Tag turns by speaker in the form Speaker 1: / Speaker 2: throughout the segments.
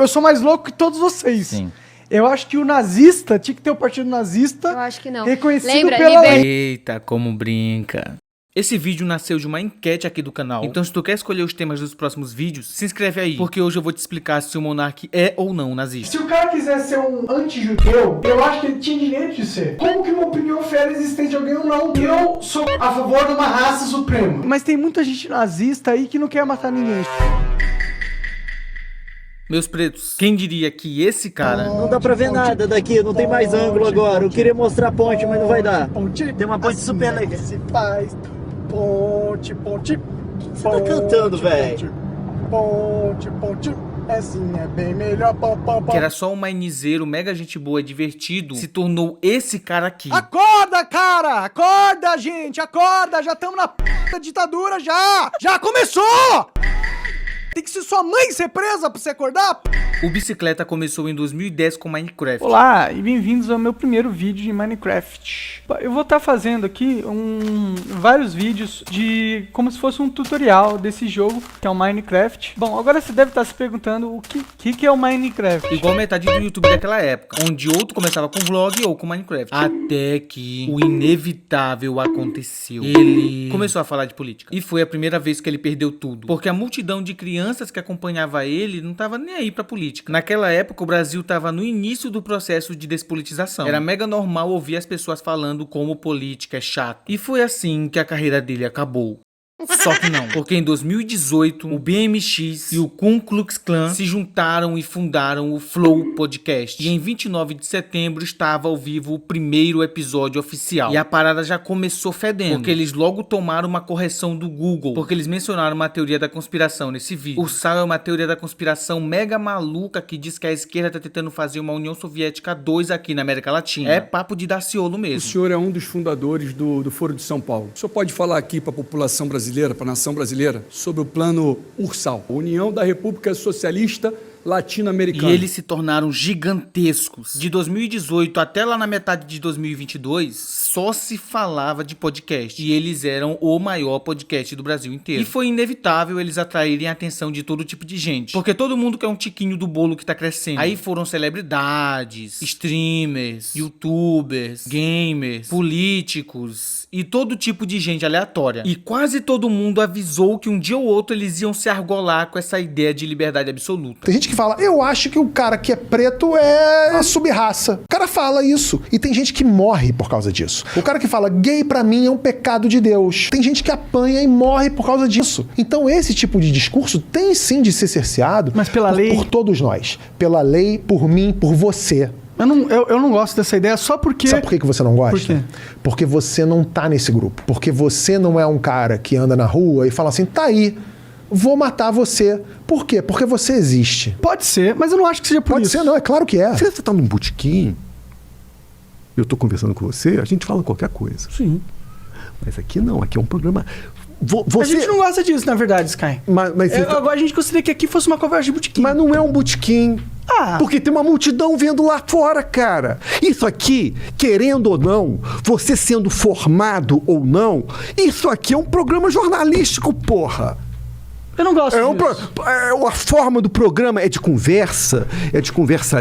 Speaker 1: eu sou mais louco que todos vocês.
Speaker 2: Sim.
Speaker 1: Eu acho que o nazista tinha que ter o partido nazista.
Speaker 3: Eu acho que não.
Speaker 1: Reconhecido
Speaker 3: Lembra,
Speaker 1: pela lei.
Speaker 2: Eita, como brinca. Esse vídeo nasceu de uma enquete aqui do canal. Então se tu quer escolher os temas dos próximos vídeos, se inscreve aí. Porque hoje eu vou te explicar se o monarca é ou não nazista.
Speaker 1: Se o cara quiser ser um anti-judeu, eu acho que ele tinha direito de ser. Como que uma opinião fere a existência de alguém ou não? Eu sou a favor de uma raça suprema. Mas tem muita gente nazista aí que não quer matar ninguém.
Speaker 2: Meus pretos, quem diria que esse cara...
Speaker 4: Não dá pra ver nada daqui, não tem mais ângulo agora. Eu queria mostrar a ponte, mas não vai dar. Tem uma ponte super legal. Ponte. Você tá cantando, velho.
Speaker 1: Ponte. Assim é bem melhor.
Speaker 2: Que era só um mainizeiro, mega gente boa e divertido, se tornou esse cara aqui.
Speaker 1: Acorda, cara! Acorda, gente! Acorda! Já estamos na p da ditadura, já! Já começou! Tem que ser sua mãe ser presa pra você acordar?
Speaker 2: O Bicicleta começou em 2010 com Minecraft.
Speaker 1: Olá e bem-vindos ao meu primeiro vídeo de Minecraft. Eu vou estar fazendo aqui vários vídeos de como se fosse um tutorial desse jogo, que é o Minecraft. Bom, agora você deve estar se perguntando o que é o Minecraft.
Speaker 2: Igual metade do YouTube daquela época, onde outro começava com vlog ou com Minecraft. Até que o inevitável aconteceu. Ele começou a falar de política. E foi a primeira vez que ele perdeu tudo. Porque a multidão de crianças que acompanhava ele não tava nem aí pra política. Naquela época, o Brasil tava no início do processo de despolitização. Era mega normal ouvir as pessoas falando como política é chato. E foi assim que a carreira dele acabou. Só que não, porque em 2018 o BMX e o Ku Klux Klan se juntaram e fundaram o Flow Podcast. E em 29 de setembro estava ao vivo o primeiro episódio oficial. E a parada já começou fedendo, porque eles logo tomaram uma correção do Google, porque eles mencionaram uma teoria da conspiração nesse vídeo. O SAL é uma teoria da conspiração mega maluca que diz que a esquerda tá tentando fazer uma União Soviética 2 aqui na América Latina. É papo de Daciolo mesmo.
Speaker 5: O senhor é um dos fundadores do Foro de São Paulo. O senhor pode falar aqui para a população brasileira, para a nação brasileira, sobre o plano URSAL, União da República Socialista Latino-Americana.
Speaker 2: E eles se tornaram gigantescos. De 2018 até lá na metade de 2022, só se falava de podcast. E eles eram o maior podcast do Brasil inteiro. E foi inevitável eles atraírem a atenção de todo tipo de gente. Porque todo mundo quer um tiquinho do bolo que tá crescendo. Aí foram celebridades, streamers, youtubers, gamers, políticos e todo tipo de gente aleatória. E quase todo mundo avisou que um dia ou outro eles iam se argolar com essa ideia de liberdade absoluta.
Speaker 6: Tem gente que fala, eu acho que o cara que é preto é a sub-raça. O cara fala isso. E tem gente que morre por causa disso. O cara que fala, gay pra mim é um pecado de Deus. Tem gente que apanha e morre por causa disso. Então esse tipo de discurso tem sim de ser cerceado.
Speaker 1: Mas pela lei?
Speaker 6: Por todos nós. Pela lei, por mim, por você.
Speaker 1: Eu não gosto dessa ideia só porque...
Speaker 6: Sabe por que você não gosta?
Speaker 1: Por quê?
Speaker 6: Porque você não tá nesse grupo. Porque você não é um cara que anda na rua e fala assim, tá aí, vou matar você. Por quê? Porque você existe.
Speaker 1: Pode ser, mas eu não acho que seja por
Speaker 6: Pode
Speaker 1: isso.
Speaker 6: ser, não, é claro que é. Se você tá num botequim, eu tô conversando com você, a gente fala qualquer coisa.
Speaker 1: Sim.
Speaker 6: Mas aqui não, aqui é um programa...
Speaker 1: A gente não gosta disso, na verdade, Sky. Agora a gente gostaria que aqui fosse uma conversa de botequim.
Speaker 6: Mas não é um botequim. Porque tem uma multidão vendo lá fora, cara. Isso aqui, querendo ou não, você sendo formado ou não, isso aqui é um programa jornalístico, porra.
Speaker 1: Eu não gosto disso.
Speaker 6: A forma do programa é de conversa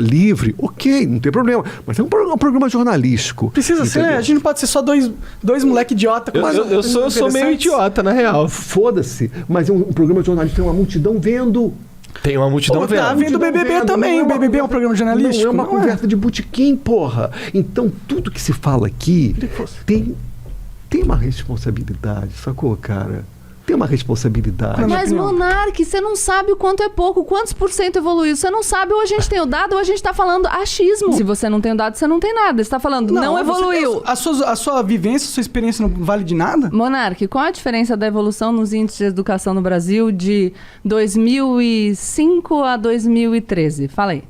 Speaker 6: livre, ok, não tem problema. Mas é um programa jornalístico.
Speaker 1: Precisa ser, a gente não pode ser só dois moleque idiota.
Speaker 5: Eu sou meio idiota, na real.
Speaker 6: Foda-se, mas é um programa jornalístico, tem uma multidão vendo.
Speaker 5: Tem uma multidão vendo.
Speaker 1: Tá vendo o BBB também. O BBB é um programa jornalístico.
Speaker 6: Não é uma conversa de botequim, porra. Então, tudo que se fala aqui tem uma responsabilidade, sacou, cara? Tem uma responsabilidade.
Speaker 3: Mas, Monark, você não sabe o quanto é pouco. Quantos por cento evoluiu? Você não sabe, ou a gente tem o dado, ou a gente tá falando achismo. Se você não tem o dado, você não tem nada. Você tá falando, não evoluiu.
Speaker 1: A sua vivência, a sua experiência não vale de nada?
Speaker 3: Monark, qual a diferença da evolução nos índices de educação no Brasil de 2005 a 2013? Fala aí.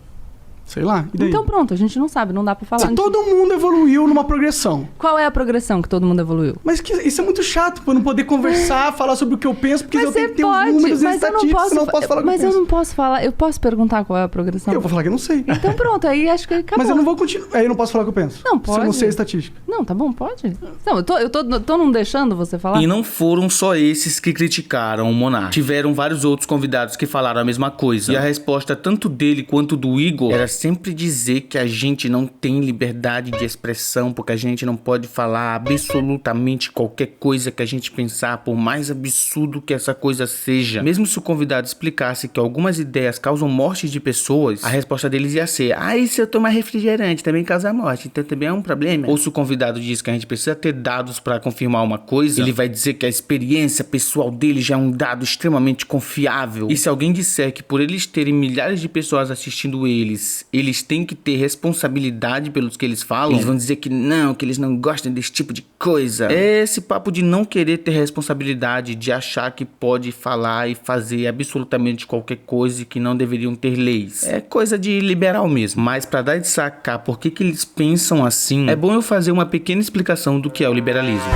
Speaker 7: Sei lá, e daí?
Speaker 3: Então pronto, a gente não sabe, não dá pra falar.
Speaker 7: Se todo mundo evoluiu numa progressão.
Speaker 3: Qual é a progressão que todo mundo evoluiu?
Speaker 7: Mas isso é muito chato, pra eu não poder conversar, falar sobre o que eu penso, porque
Speaker 3: Mas
Speaker 7: eu tenho
Speaker 3: você
Speaker 7: que ter os
Speaker 3: pode,
Speaker 7: números e
Speaker 3: mas eu não
Speaker 7: estatísticas,
Speaker 3: posso,
Speaker 7: senão eu posso falar o que
Speaker 3: mas
Speaker 7: eu
Speaker 3: eu
Speaker 7: penso.
Speaker 3: não posso falar, eu posso perguntar qual é a progressão?
Speaker 7: Eu vou falar que eu não sei.
Speaker 3: Então pronto, aí acho que acabou.
Speaker 7: Mas eu não vou continuar. Aí eu não posso falar o que eu penso.
Speaker 3: Não,
Speaker 7: Se eu
Speaker 3: pode.
Speaker 7: não sei a estatística.
Speaker 3: Não, tá bom, pode. Não, eu tô não deixando você falar?
Speaker 2: E não foram só esses que criticaram o Monark. Tiveram vários outros convidados que falaram a mesma coisa. E a resposta tanto dele quanto do Igor era sempre dizer que a gente não tem liberdade de expressão, porque a gente não pode falar absolutamente qualquer coisa que a gente pensar, por mais absurdo que essa coisa seja. Mesmo se o convidado explicasse que algumas ideias causam morte de pessoas, a resposta deles ia ser: e se eu tomar refrigerante também causa morte, então também é um problema. Ou se o convidado diz que a gente precisa ter dados para confirmar uma coisa, ele vai dizer que a experiência pessoal dele já é um dado extremamente confiável. E se alguém disser que por eles terem milhares de pessoas assistindo eles têm que ter responsabilidade pelos que eles falam, eles vão dizer que eles não gostam desse tipo de coisa. É esse papo de não querer ter responsabilidade, de achar que pode falar e fazer absolutamente qualquer coisa e que não deveriam ter leis. É coisa de liberal mesmo. Mas pra dar de sacar por que eles pensam assim, é bom eu fazer uma pequena explicação do que é o liberalismo.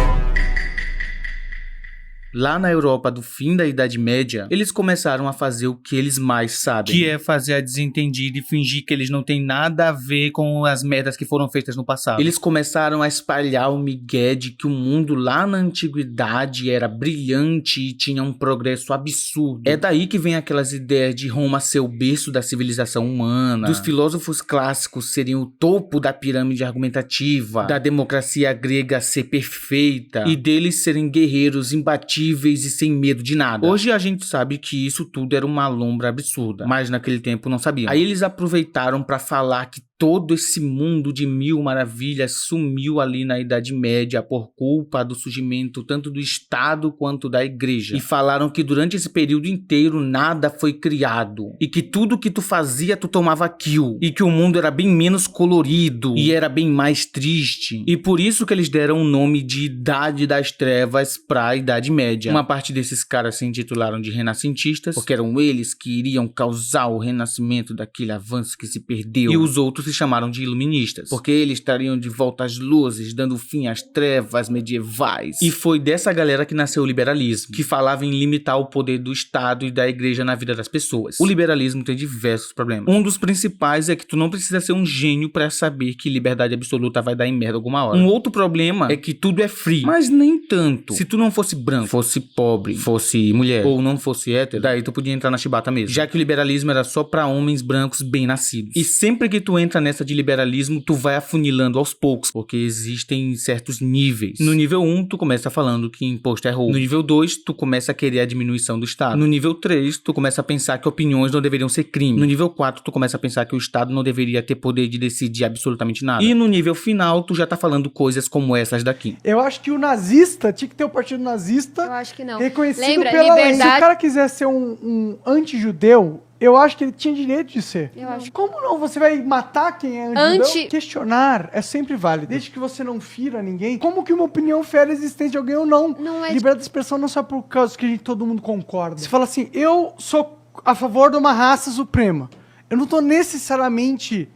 Speaker 2: Lá na Europa do fim da Idade Média, eles começaram a fazer o que eles mais sabem, que é fazer a desentendida e fingir que eles não têm nada a ver com as merdas que foram feitas no passado. Eles começaram a espalhar o migué de que o mundo lá na antiguidade era brilhante e tinha um progresso absurdo. É daí que vem aquelas ideias de Roma ser o berço da civilização humana, dos filósofos clássicos serem o topo da pirâmide argumentativa, da democracia grega ser perfeita e deles serem guerreiros imbatíveis e sem medo de nada. Hoje a gente sabe que isso tudo era uma lombra absurda, mas naquele tempo não sabiam. Aí eles aproveitaram pra falar que todo esse mundo de mil maravilhas sumiu ali na Idade Média por culpa do surgimento tanto do Estado quanto da Igreja. E falaram que durante esse período inteiro nada foi criado. E que tudo que tu fazia, tu tomava kill. E que o mundo era bem menos colorido. E era bem mais triste. E por isso que eles deram o nome de Idade das Trevas pra Idade Média. Uma parte desses caras se intitularam de renascentistas, porque eram eles que iriam causar o renascimento daquele avanço que se perdeu. E os outros se chamaram de iluministas, porque eles trariam de volta as luzes, dando fim às trevas medievais. E foi dessa galera que nasceu o liberalismo, que falava em limitar o poder do Estado e da Igreja na vida das pessoas. O liberalismo tem diversos problemas. Um dos principais é que tu não precisa ser um gênio pra saber que liberdade absoluta vai dar em merda alguma hora. Um outro problema é que tudo é free, mas nem tanto. Se tu não fosse branco, fosse pobre, fosse mulher, ou não fosse hétero, daí tu podia entrar na chibata mesmo. Já que o liberalismo era só pra homens brancos bem nascidos. E sempre que tu entra nessa de liberalismo, tu vai afunilando aos poucos, porque existem certos níveis. No nível 1, tu começa falando que imposto é roubo. No nível 2, tu começa a querer a diminuição do Estado. No nível 3, tu começa a pensar que opiniões não deveriam ser crime. No nível 4, tu começa a pensar que o Estado não deveria ter poder de decidir absolutamente nada. E no nível final, tu já tá falando coisas como essas daqui.
Speaker 1: Eu acho que o nazista tinha que ter o partido nazista.
Speaker 8: Eu acho que não.
Speaker 1: Reconhecido
Speaker 8: Lembra,
Speaker 1: pela lei. Se o
Speaker 8: liberdade...
Speaker 1: cara quiser ser um anti-judeu, eu acho que ele tinha direito de ser.
Speaker 8: Eu acho.
Speaker 1: Como não? Você vai matar quem é anti-judeu? Questionar é sempre válido. Desde que você não fira ninguém. Como que uma opinião fere a existência de alguém ou não?
Speaker 8: Não é
Speaker 1: Liberdade de expressão não só por causa que todo mundo concorda. Você fala assim, eu sou a favor de uma raça suprema. Eu não tô necessariamente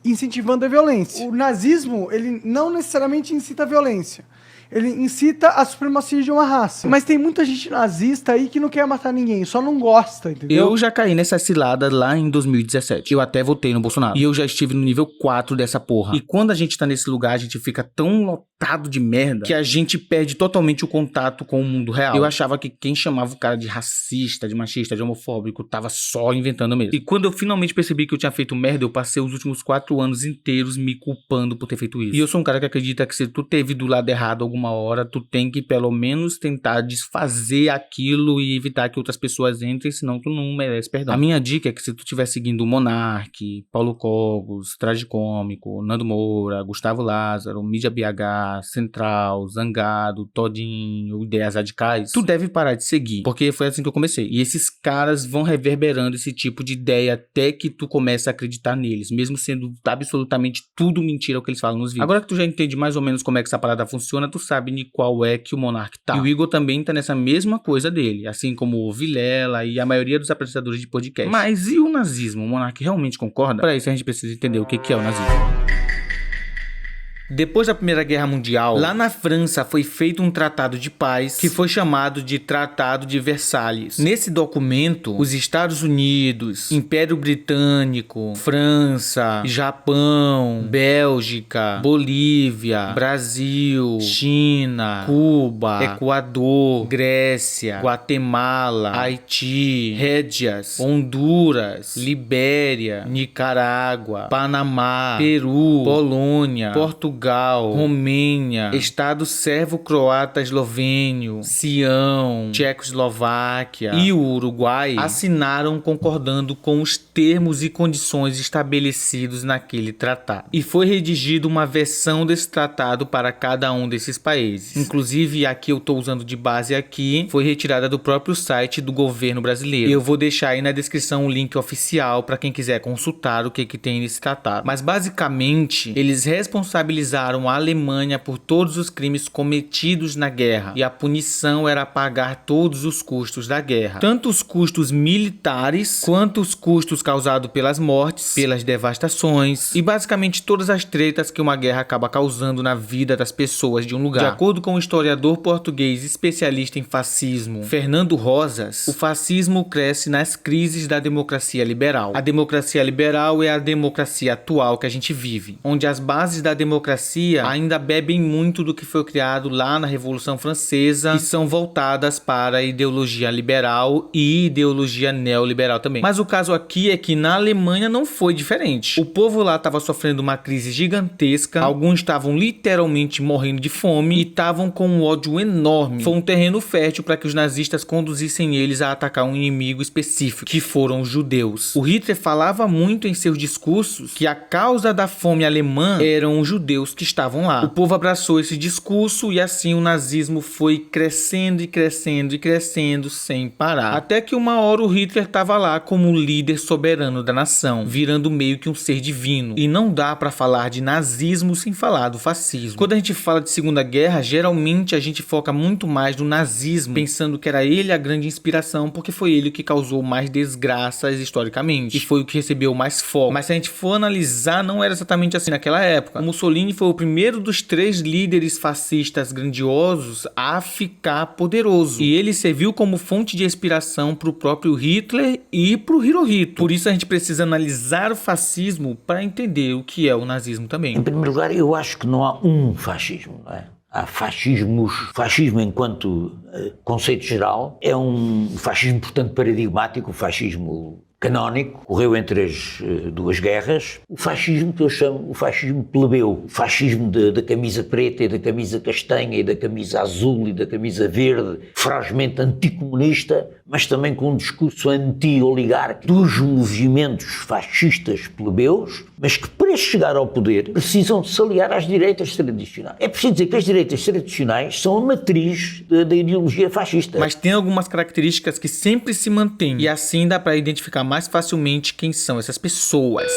Speaker 1: incentivando a violência. O nazismo, ele não necessariamente incita a violência. Ele incita a supremacia de uma raça. Mas tem muita gente nazista aí que não quer matar ninguém, só não gosta, entendeu?
Speaker 2: Eu já caí nessa cilada lá em 2017. Eu até votei no Bolsonaro. E eu já estive no nível 4 dessa porra. E quando a gente tá nesse lugar, a gente fica tão lotado de merda que a gente perde totalmente o contato com o mundo real. Eu achava que quem chamava o cara de racista, de machista, de homofóbico, tava só inventando mesmo. E quando eu finalmente percebi que eu tinha feito merda, eu passei os últimos 4 anos inteiros me culpando por ter feito isso. E eu sou um cara que acredita que se tu teve do lado errado alguma hora, tu tem que pelo menos tentar desfazer aquilo e evitar que outras pessoas entrem, senão tu não merece perdão. A minha dica é que se tu estiver seguindo o Monark, Paulo Cogos, Tragicômico, Nando Moura, Gustavo Lázaro, Mídia BH, Ceará, Central, Zangado, Todinho, Ideias Radicais, tu deve parar de seguir, porque foi assim que eu comecei. E esses caras vão reverberando esse tipo de ideia até que tu comece a acreditar neles, mesmo sendo absolutamente tudo mentira o que eles falam nos vídeos. Agora que tu já entende mais ou menos como é que essa parada funciona, tu sabe de qual é que o Monark tá. E o Igor também tá nessa mesma coisa dele, assim como o Vilela e a maioria dos apresentadores de podcast. Mas e o nazismo? O Monark realmente concorda? Para isso a gente precisa entender o que é o nazismo. Depois da Primeira Guerra Mundial, lá na França foi feito um tratado de paz que foi chamado de Tratado de Versalhes. Nesse documento, os Estados Unidos, Império Britânico, França, Japão, Bélgica, Bolívia, Brasil, China, Cuba, Equador, Grécia, Guatemala, Haiti, Rédias, Honduras, Libéria, Nicarágua, Panamá, Peru, Polônia, Portugal, Romênia, Estado Sérvio-Croata Eslovênio, Sião, Tchecoslováquia e o Uruguai assinaram concordando com os termos e condições estabelecidos naquele tratado. E foi redigida uma versão desse tratado para cada um desses países. Inclusive, a que eu estou usando de base aqui foi retirada do próprio site do governo brasileiro. Eu vou deixar aí na descrição o link oficial para quem quiser consultar o que tem nesse tratado. Mas basicamente, eles responsabilizaram a Alemanha por todos os crimes cometidos na guerra, e a punição era pagar todos os custos da guerra, tanto os custos militares quanto os custos causados pelas mortes, pelas devastações e basicamente todas as tretas que uma guerra acaba causando na vida das pessoas de um lugar. De acordo com o historiador português especialista em fascismo Fernando Rosas, o fascismo cresce nas crises da democracia liberal. A democracia liberal é a democracia atual que a gente vive, onde as bases da democracia ainda bebem muito do que foi criado lá na Revolução Francesa e são voltadas para a ideologia liberal e ideologia neoliberal também. Mas o caso aqui é que na Alemanha não foi diferente. O povo lá estava sofrendo uma crise gigantesca, alguns estavam literalmente morrendo de fome e estavam com um ódio enorme. Foi um terreno fértil para que os nazistas conduzissem eles a atacar um inimigo específico, que foram os judeus. O Hitler falava muito em seus discursos que a causa da fome alemã eram os judeus que estavam lá. O povo abraçou esse discurso e assim o nazismo foi crescendo e crescendo e crescendo sem parar. Até que uma hora o Hitler estava lá como líder soberano da nação, virando meio que um ser divino. E não dá pra falar de nazismo sem falar do fascismo. Quando a gente fala de Segunda Guerra, geralmente a gente foca muito mais no nazismo, pensando que era ele a grande inspiração, porque foi ele que causou mais desgraças historicamente, e foi o que recebeu mais foco. Mas se a gente for analisar, não era exatamente assim naquela época. O Mussolini foi o primeiro dos 3 líderes fascistas grandiosos a ficar poderoso, e ele serviu como fonte de inspiração para o próprio Hitler e para o Hirohito. Por isso a gente precisa analisar o fascismo para entender o que é o nazismo também.
Speaker 8: Em primeiro lugar, eu acho que não há um fascismo, não é? Há fascismos. Fascismo, enquanto conceito geral, é um fascismo, portanto, paradigmático, o fascismo canónico, correu entre as 2 guerras, o fascismo que eu chamo o fascismo plebeu, o fascismo da camisa preta e da camisa castanha e da camisa azul e da camisa verde, ferozmente anticomunista, mas também com um discurso anti-oligarca dos movimentos fascistas plebeus, mas que para chegar ao poder precisam de se aliar às direitas tradicionais. É preciso dizer que as direitas tradicionais são a matriz da ideologia fascista.
Speaker 2: Mas tem algumas características que sempre se mantêm, e assim dá para identificar mais facilmente quem são essas pessoas.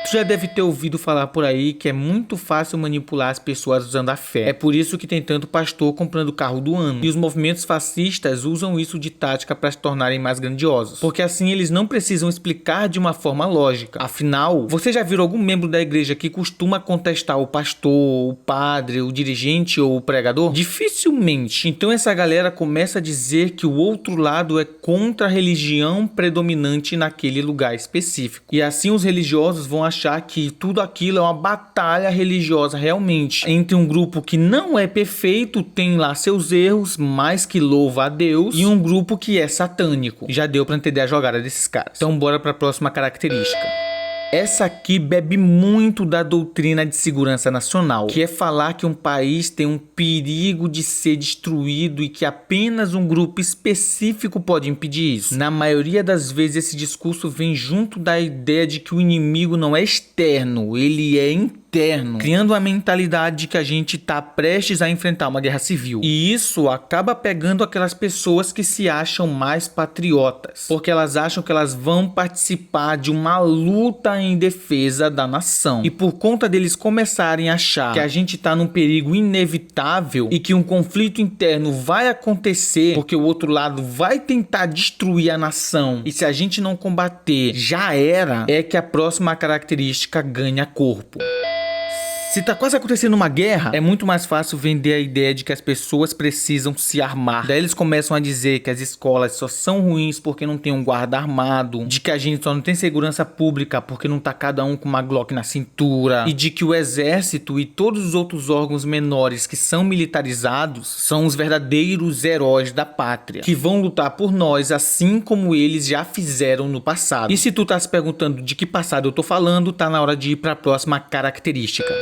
Speaker 2: Tu já deve ter ouvido falar por aí que é muito fácil manipular as pessoas usando a fé. É por isso que tem tanto pastor comprando carro do ano. E os movimentos fascistas usam isso de tática para se tornarem mais grandiosos, porque assim eles não precisam explicar de uma forma lógica. Afinal, você já viu algum membro da igreja que costuma contestar o pastor, o padre, o dirigente ou o pregador? Dificilmente. Então essa galera começa a dizer que o outro lado é contra a religião predominante naquele lugar específico. E assim os religiosos vão achar que tudo aquilo é uma batalha religiosa realmente, entre um grupo que não é perfeito, tem lá seus erros, mas que louva a Deus, e um grupo que é satânico. Já deu pra entender a jogada desses caras. Então bora pra próxima característica. Essa aqui bebe muito da doutrina de segurança nacional, que é falar que um país tem um perigo de ser destruído e que apenas um grupo específico pode impedir isso. Na maioria das vezes esse discurso vem junto da ideia de que o inimigo não é externo, ele é interno. interno, criando a mentalidade de que a gente tá prestes a enfrentar uma guerra civil. E isso acaba pegando aquelas pessoas que se acham mais patriotas, porque elas acham que elas vão participar de uma luta em defesa da nação. E por conta deles começarem a achar que a gente tá num perigo inevitável e que um conflito interno vai acontecer porque o outro lado vai tentar destruir a nação, e se a gente não combater, já era, é que a próxima característica ganha corpo. Se tá quase acontecendo uma guerra, é muito mais fácil vender a ideia de que as pessoas precisam se armar. Daí eles começam a dizer que as escolas só são ruins porque não tem um guarda armado, de que a gente só não tem segurança pública porque não tá cada um com uma Glock na cintura, e de que o exército e todos os outros órgãos menores que são militarizados são os verdadeiros heróis da pátria, que vão lutar por nós assim como eles já fizeram no passado. E se tu tá se perguntando de que passado eu tô falando, tá na hora de ir pra próxima característica.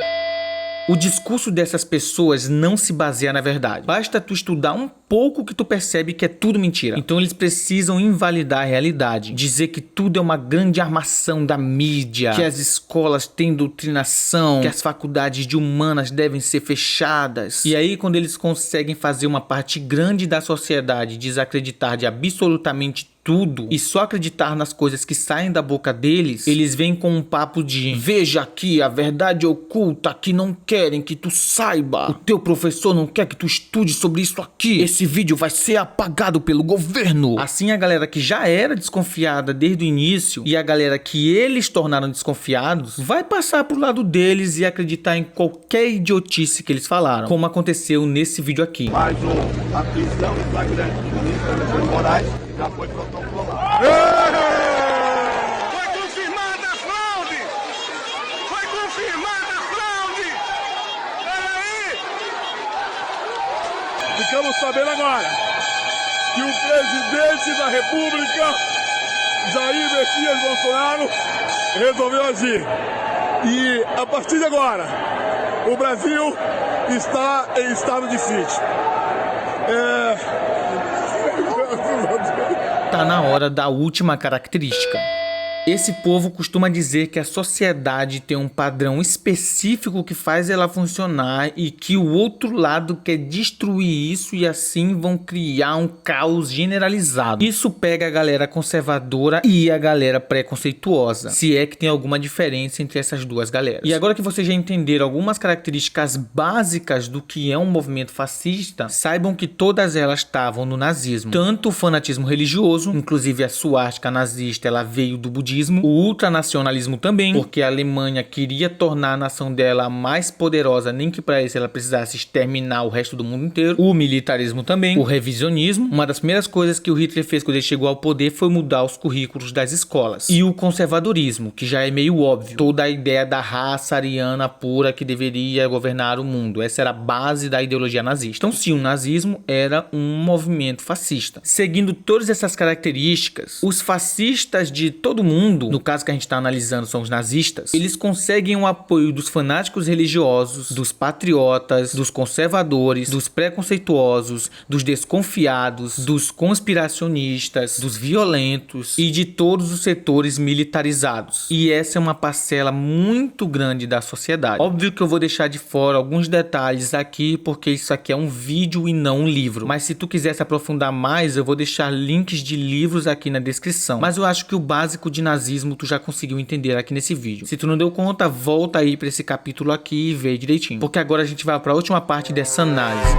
Speaker 2: O discurso dessas pessoas não se baseia na verdade. Basta tu estudar um pouco que tu percebe que é tudo mentira. Então eles precisam invalidar a realidade, dizer que tudo é uma grande armação da mídia, que as escolas têm doutrinação, que as faculdades de humanas devem ser fechadas. E aí quando eles conseguem fazer uma parte grande da sociedade desacreditar de absolutamente tudo e só acreditar nas coisas que saem da boca deles, eles vêm com um papo de: veja aqui a verdade oculta que não querem que tu saiba, o teu professor não quer que tu estude sobre isso aqui, esse vídeo vai ser apagado pelo governo. Assim a galera que já era desconfiada desde o início e a galera que eles tornaram desconfiados vai passar pro lado deles e acreditar em qualquer idiotice que eles falaram, como aconteceu nesse vídeo aqui.
Speaker 9: Mais a prisão flagrante do ministro Alexandre Moraes já foi protocolada. Foi confirmada a fraude! Foi confirmada a fraude! Peraí! Ficamos sabendo agora que o presidente da República, Jair Messias Bolsonaro, resolveu agir. E a partir de agora, o Brasil está em estado de sítio.
Speaker 2: Tá na hora da última característica. Esse povo costuma dizer que a sociedade tem um padrão específico que faz ela funcionar e que o outro lado quer destruir isso e assim vão criar um caos generalizado. Isso pega a galera conservadora e a galera preconceituosa, se é que tem alguma diferença entre essas duas galeras. E agora que vocês já entenderam algumas características básicas do que é um movimento fascista, saibam que todas elas estavam no nazismo. Tanto o fanatismo religioso, inclusive a suástica nazista, ela veio do budismo, o ultranacionalismo também, porque a Alemanha queria tornar a nação dela mais poderosa, nem que para isso ela precisasse exterminar o resto do mundo inteiro. O militarismo também, o revisionismo. Uma das primeiras coisas que o Hitler fez quando ele chegou ao poder foi mudar os currículos das escolas. E o conservadorismo, que já é meio óbvio, toda a ideia da raça ariana pura que deveria governar o mundo. Essa era a base da ideologia nazista. Então sim, o nazismo era um movimento fascista. Seguindo todas essas características, os fascistas de todo mundo, no caso que a gente está analisando são os nazistas, eles conseguem o apoio dos fanáticos religiosos, dos patriotas, dos conservadores, dos preconceituosos, dos desconfiados, dos conspiracionistas, dos violentos e de todos os setores militarizados. E essa é uma parcela muito grande da sociedade. Óbvio que eu vou deixar de fora alguns detalhes aqui, porque isso aqui é um vídeo e não um livro. Mas se tu quiser se aprofundar mais, eu vou deixar links de livros aqui na descrição. Mas eu acho que o básico de nazismo tu já conseguiu entender aqui nesse vídeo. Se tu não deu conta, volta aí para esse capítulo aqui e vê direitinho, porque agora a gente vai para a última parte dessa análise.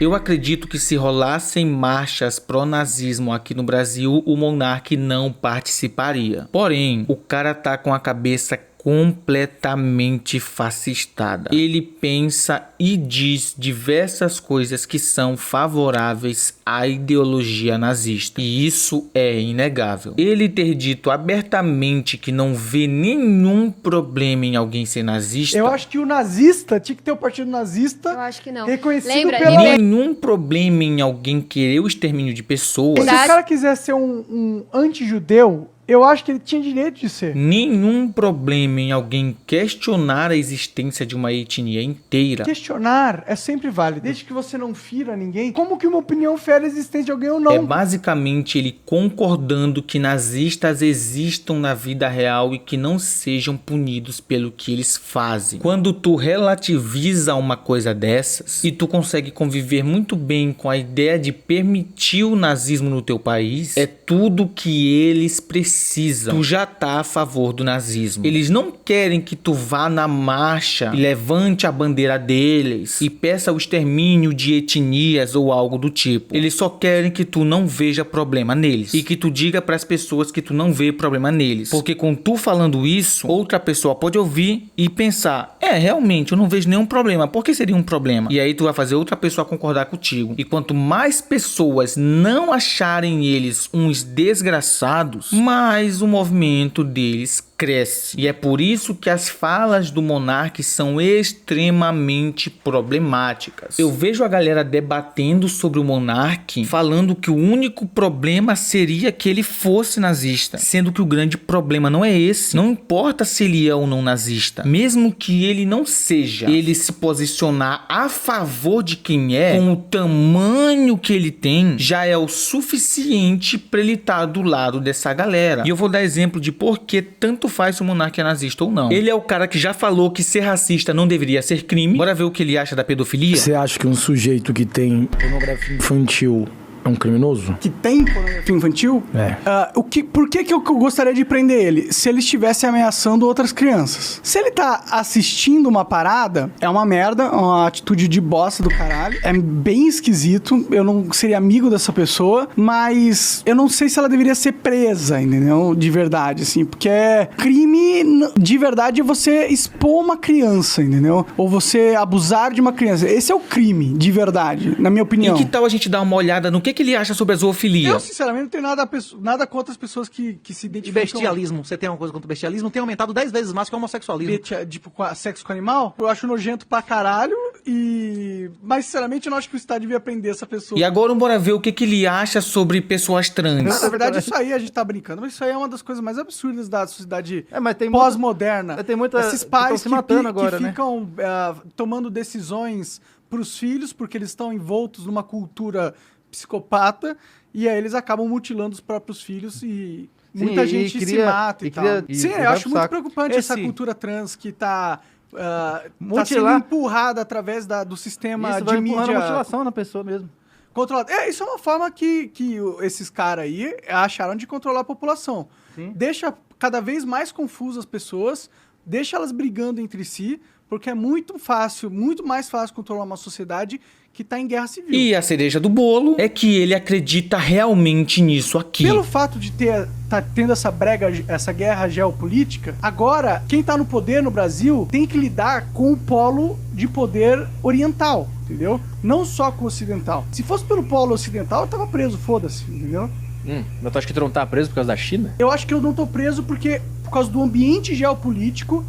Speaker 2: Eu acredito que se rolassem marchas pró-nazismo aqui no Brasil, o monarca não participaria. Porém, o cara tá com a cabeça completamente fascistada. Ele pensa e diz diversas coisas que são favoráveis à ideologia nazista. E isso é inegável. Ele ter dito abertamente que não vê nenhum problema em alguém ser nazista.
Speaker 1: Eu acho que o nazista tinha que ter o partido nazista.
Speaker 10: Eu acho que não.
Speaker 1: Reconhecido pela...
Speaker 2: Nenhum problema em alguém querer o extermínio de pessoas.
Speaker 1: Se o cara quiser ser um anti-judeu, eu acho que ele tinha direito de ser.
Speaker 2: Nenhum problema em alguém questionar a existência de uma etnia inteira.
Speaker 1: Questionar é sempre válido, desde que você não fira ninguém. Como que uma opinião fere a existência de alguém ou não?
Speaker 2: É basicamente ele concordando que nazistas existam na vida real e que não sejam punidos pelo que eles fazem. Quando tu relativiza uma coisa dessas e tu consegue conviver muito bem com a ideia de permitir o nazismo no teu país, é tudo que eles precisam. Tu já tá a favor do nazismo. Eles não querem que tu vá na marcha e levante a bandeira deles e peça o extermínio de etnias ou algo do tipo. Eles só querem que tu não veja problema neles e que tu diga para as pessoas que tu não vê problema neles. Porque com tu falando isso, outra pessoa pode ouvir e pensar, realmente eu não vejo nenhum problema. Por que seria um problema? E aí tu vai fazer outra pessoa concordar contigo. E quanto mais pessoas não acharem eles uns desgraçados, mais o movimento deles cresce. E é por isso que as falas do monarca são extremamente problemáticas. Eu vejo a galera debatendo sobre o monarca, falando que o único problema seria que ele fosse nazista, sendo que o grande problema não é esse. Não importa se ele é ou não nazista, mesmo que ele não seja, ele se posicionar a favor de quem é, com o tamanho que ele tem, já é o suficiente para ele estar do lado dessa galera. E eu vou dar exemplo de por que tanto faz se o monarca é nazista ou não. Ele é o cara que já falou que ser racista não deveria ser crime. Bora ver o que ele acha da pedofilia?
Speaker 10: Você acha que um sujeito que tem pornografia infantil é um criminoso?
Speaker 7: Que tem pornografia infantil? Por que eu gostaria de prender ele? Se ele estivesse ameaçando outras crianças. Se ele tá assistindo uma parada, é uma merda, uma atitude de bosta do caralho. É bem esquisito. Eu não seria amigo dessa pessoa, mas eu não sei se ela deveria ser presa, entendeu? De verdade, assim. Porque crime de verdade é você expor uma criança, entendeu? Ou você abusar de uma criança. Esse é o crime, de verdade, na minha opinião.
Speaker 2: E que tal a gente dar uma olhada no que ele acha sobre a zoofilia?
Speaker 1: Eu, sinceramente, não tenho nada contra as pessoas que se identificam...
Speaker 11: Bestialismo. Você tem alguma coisa contra o bestialismo? Tem aumentado 10 vezes mais que o homossexualismo.
Speaker 1: Tipo, sexo com animal? Eu acho nojento pra caralho mas, sinceramente, eu não acho que o Estado devia prender essa pessoa.
Speaker 2: E agora bora ver o que ele acha sobre pessoas trans.
Speaker 1: Na verdade, isso aí a gente tá brincando, mas isso aí é uma das coisas mais absurdas da sociedade pós-moderna.
Speaker 11: Tem muita...
Speaker 1: Esses pais
Speaker 11: se matando agora,
Speaker 1: que ficam tomando decisões pros filhos porque eles estão envoltos numa cultura psicopata, e aí eles acabam mutilando os próprios filhos e muita gente se mata e tal. Sim, eu acho muito preocupante essa cultura trans que tá sendo empurrada através do sistema de mídia.
Speaker 11: Isso vai mutilação na pessoa mesmo.
Speaker 1: Controlado. Isso é uma forma que esses caras aí acharam de controlar a população. Sim. Deixa cada vez mais confusas as pessoas, deixa elas brigando entre si, porque é muito mais fácil controlar uma sociedade que tá em guerra civil.
Speaker 2: E a cereja do bolo é que ele acredita realmente nisso aqui.
Speaker 1: Pelo fato de tá tendo essa guerra geopolítica, agora, quem tá no poder no Brasil tem que lidar com o polo de poder oriental, entendeu? Não só com o ocidental. Se fosse pelo polo ocidental, eu tava preso, foda-se, entendeu?
Speaker 11: Mas tu acha que tu não tá preso por causa da China?
Speaker 1: Eu acho que eu não tô preso porque, por causa do ambiente geopolítico,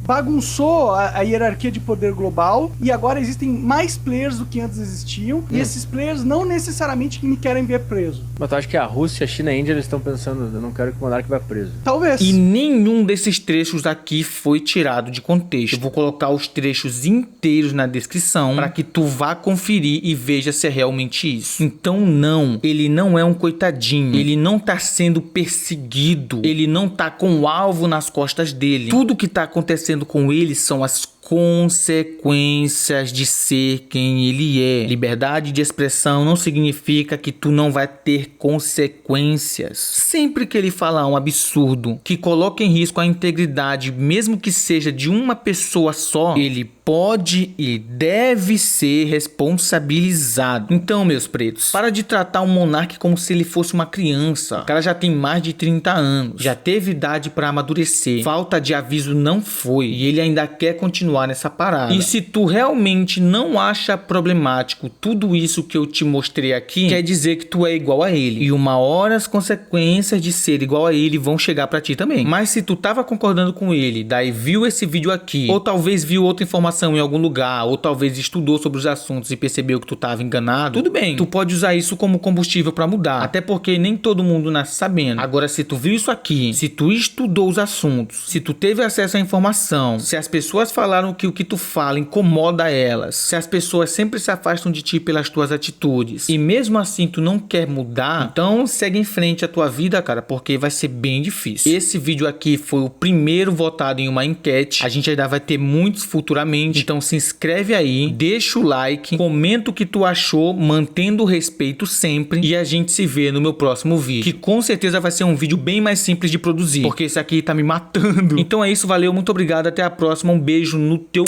Speaker 1: bagunçou a hierarquia de poder global e agora existem mais players do que antes existiam e esses players não necessariamente me querem ver preso.
Speaker 11: Mas tu acha que a Rússia, a China e a Índia eles estão pensando, eu não quero que o monarca vá preso?
Speaker 1: Talvez.
Speaker 2: E nenhum desses trechos aqui foi tirado de contexto. Eu vou colocar os trechos inteiros na descrição para que tu vá conferir e veja se é realmente isso. Então não, ele não é um coitadinho. Ele não tá sendo perseguido. Ele não tá com um alvo nas costas dele. Tudo que tá acontecendo com ele são as consequências de ser quem ele é. Liberdade de expressão não significa que tu não vai ter consequências. Sempre que ele falar um absurdo que coloca em risco a integridade, mesmo que seja de uma pessoa só, ele pode e deve ser responsabilizado. Então, meus pretos, para de tratar o monarca como se ele fosse uma criança. O cara já tem mais de 30 anos, já teve idade para amadurecer. Falta de aviso não foi, e ele ainda quer continuar continuar nessa parada. E se tu realmente não acha problemático tudo isso que eu te mostrei aqui, quer dizer que tu é igual a ele. E uma hora as consequências de ser igual a ele vão chegar pra ti também. Mas se tu tava concordando com ele, daí viu esse vídeo aqui, ou talvez viu outra informação em algum lugar, ou talvez estudou sobre os assuntos e percebeu que tu tava enganado, tudo bem. Tu pode usar isso como combustível pra mudar. Até porque nem todo mundo nasce sabendo. Agora, se tu viu isso aqui, se tu estudou os assuntos, se tu teve acesso à informação, se as pessoas falaram que o que tu fala incomoda elas, se as pessoas sempre se afastam de ti pelas tuas atitudes, e mesmo assim tu não quer mudar, então segue em frente a tua vida, cara, porque vai ser bem difícil. Esse vídeo aqui foi o primeiro votado em uma enquete. A gente ainda vai ter muitos futuramente, então se inscreve aí, deixa o like, comenta o que tu achou, mantendo o respeito sempre, e a gente se vê no meu próximo vídeo, que com certeza vai ser um vídeo bem mais simples de produzir, porque esse aqui tá me matando. Então é isso, valeu, muito obrigado, até a próxima, um beijo no teu...